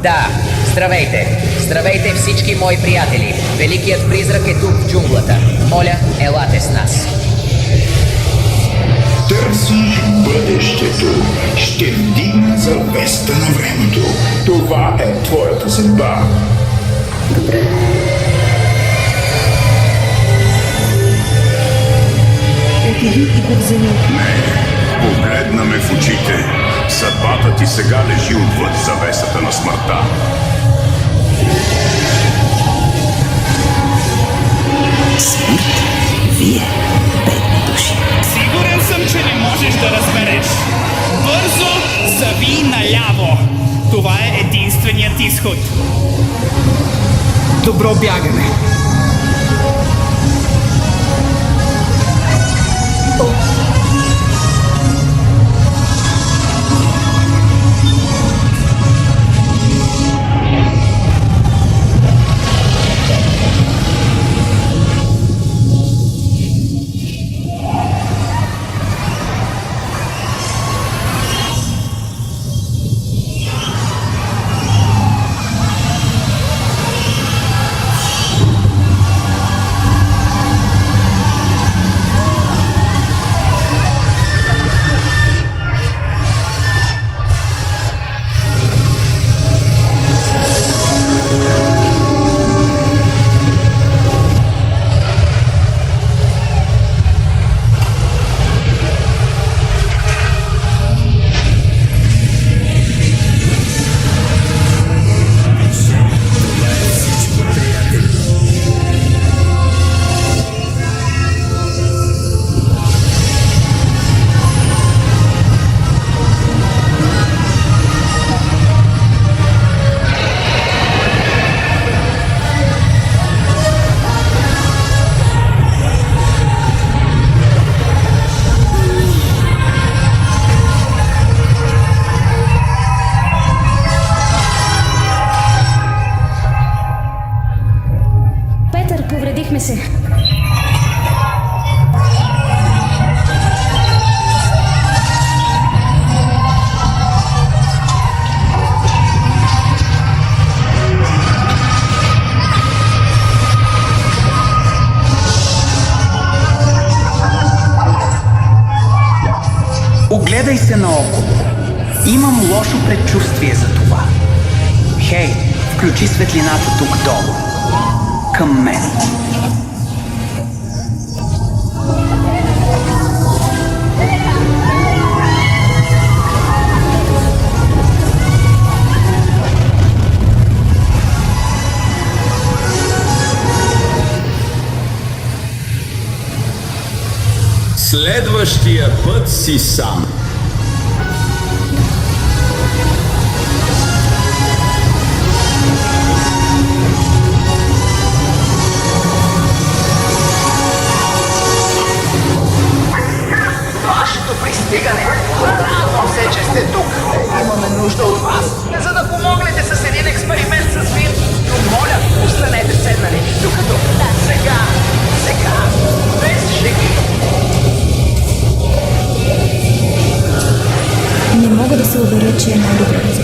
Да, здравейте! Здравейте всички мои приятели! Великият призрак е тук в джунглата. Моля, елате с нас. Търсиш бъдещето. Ще вдигна завеста на времето. Това е твоята съдба. Отиди и го вземи. Не, погледна ме в очите. Съдбата ти сега лежи отвъд завесата на смъртта. Смърт? Вие, бедни души. Сигурен съм, че не можеш да разбереш. Бързо зави наляво. Това е единственият изход. Добро бягане! Петър, повредихме се. Огледай се наоколо. Имам лошо предчувствие за това. Хей, включи светлината тук долу. Към мен. Следващия път си сам. Вашето пристигане! Радвам се, че сте тук! Имаме нужда от вас, за да помогнете с един експеримент с Вин. Но моля, останете седнали, докато... Сега, без шеги! Не мога да се уверя, че е най-добре.